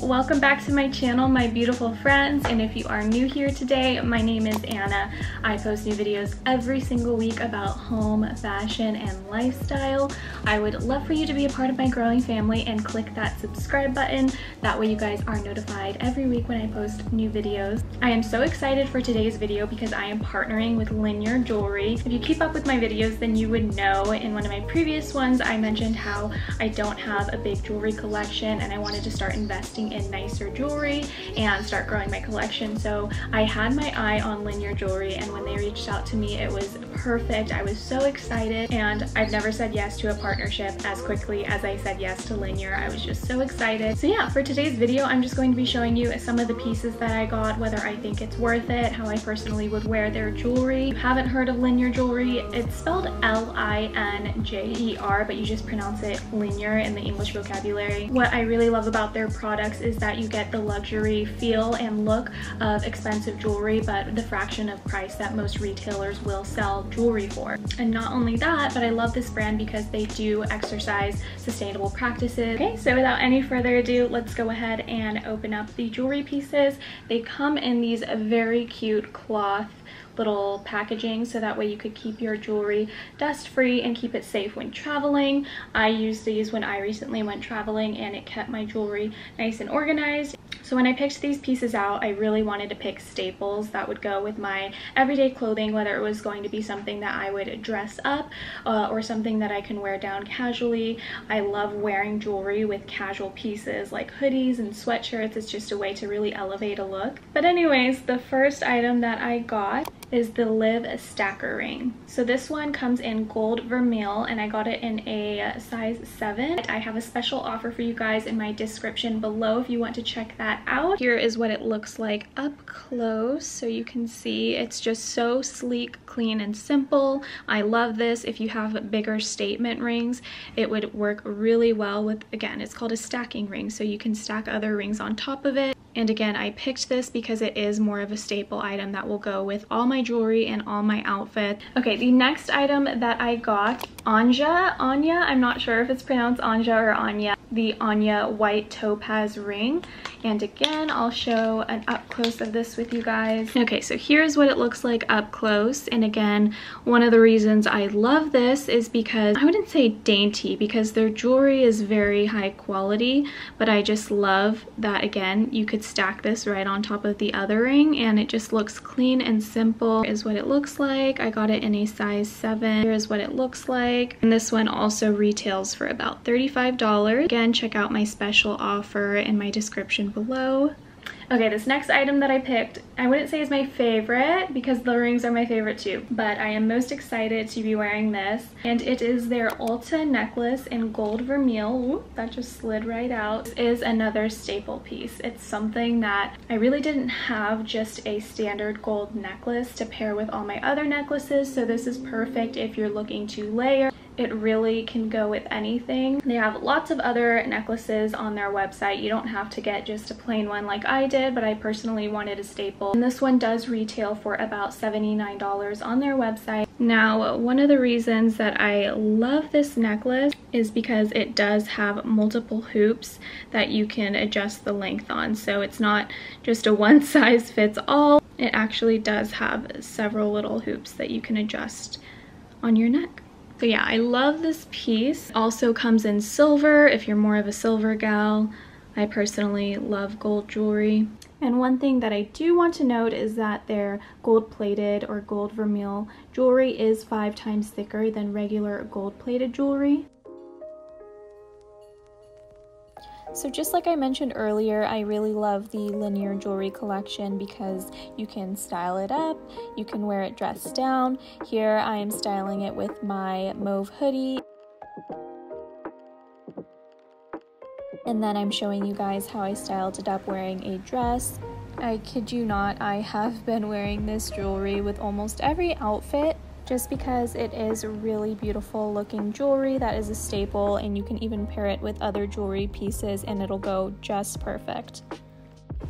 Welcome back to my channel, my beautiful friends, and if you are new here today, my name is Anna. I post new videos every single week about home, fashion, and lifestyle. I would love for you to be a part of my growing family and click that subscribe button. That way you guys are notified every week when I post new videos. I am so excited for today's video because I am partnering with LINJER jewelry. If you keep up with my videos, then you would know in one of my previous ones I mentioned how I don't have a big jewelry collection and I wanted to start investing in nicer jewelry and start growing my collection. So I had my eye on LINJER jewelry, and when they reached out to me, it was perfect. I was so excited, and I've never said yes to a partnership as quickly as I said yes to LINJER. I was just so excited. So yeah, for today's video, I'm just going to be showing you some of the pieces that I got, whether I think it's worth it, how I personally would wear their jewelry. If you haven't heard of LINJER jewelry, it's spelled L-I-N-J-E-R, but you just pronounce it LINJER in the English vocabulary. What I really love about their products is that you get the luxury feel and look of expensive jewelry, but the fraction of price that most retailers will sell jewelry for. And not only that, but I love this brand because they do exercise sustainable practices. Okay, so without any further ado, let's go ahead and open up the jewelry pieces. They come in these very cute cloth little packaging, so that way you could keep your jewelry dust free and keep it safe when traveling. I used these when I recently went traveling and it kept my jewelry nice and organized. So when I picked these pieces out, I really wanted to pick staples that would go with my everyday clothing, whether it was going to be something that I would dress up or something that I can wear down casually. I love wearing jewelry with casual pieces like hoodies and sweatshirts. It's just a way to really elevate a look. But anyways, the first item that I got is the Live Stacker ring. So this one comes in gold vermeil and I got it in a size 7. I have a special offer for you guys in my description below if you want to check that out. Here is what it looks like up close, so you can see it's just so sleek, clean, and simple. I love this. If you have bigger statement rings, it would work really well with, again, it's called a stacking ring, so you can stack other rings on top of it. And again, I picked this because it is more of a staple item that will go with all my jewelry and all my outfits. Okay, the next item that I got, Anya, I'm not sure if it's pronounced Anja or Anya, the Anya white topaz ring. And again, I'll show an up close of this with you guys. Okay, so here's what it looks like up close. And again, one of the reasons I love this is because, I wouldn't say dainty because their jewelry is very high quality, but I just love that, again, you could stack this right on top of the other ring and it just looks clean and simple. Is what it looks like. I got it in a size 7. Here's what it looks like. And this one also retails for about $35. Again, check out my special offer in my description below. Okay, this next item that I picked, I wouldn't say is my favorite because the rings are my favorite too, but I am most excited to be wearing this. And it is their Ulta Necklace in gold vermeil. Ooh, that just slid right out. This is another staple piece. It's something that I really didn't have just a standard gold necklace to pair with all my other necklaces, so this is perfect if you're looking to layer. It really can go with anything. They have lots of other necklaces on their website. You don't have to get just a plain one like I did, but I personally wanted a staple. And this one does retail for about $79 on their website. Now, one of the reasons that I love this necklace is because it does have multiple hoops that you can adjust the length on. So it's not just a one size fits all. It actually does have several little hoops that you can adjust on your neck. So yeah, I love this piece. Also comes in silver if you're more of a silver gal. I personally love gold jewelry. And one thing that I do want to note is that their gold plated or gold vermeil jewelry is 5 times thicker than regular gold plated jewelry. So just like I mentioned earlier, I really love the LINJER jewelry collection because you can style it up, you can wear it dressed down. Here I am styling it with my mauve hoodie. And then I'm showing you guys how I styled it up wearing a dress. I kid you not, I have been wearing this jewelry with almost every outfit, just because it is really beautiful looking jewelry that is a staple, and you can even pair it with other jewelry pieces and it'll go just perfect.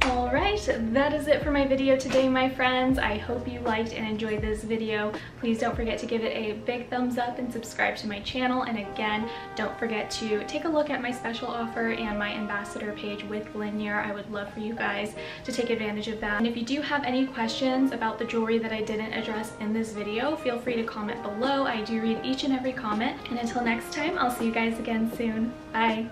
Alright, that is it for my video today, my friends. I hope you liked and enjoyed this video. Please don't forget to give it a big thumbs up and subscribe to my channel. And again, don't forget to take a look at my special offer and my ambassador page with LINJER. I would love for you guys to take advantage of that. And if you do have any questions about the jewelry that I didn't address in this video, feel free to comment below. I do read each and every comment. And until next time, I'll see you guys again soon. Bye!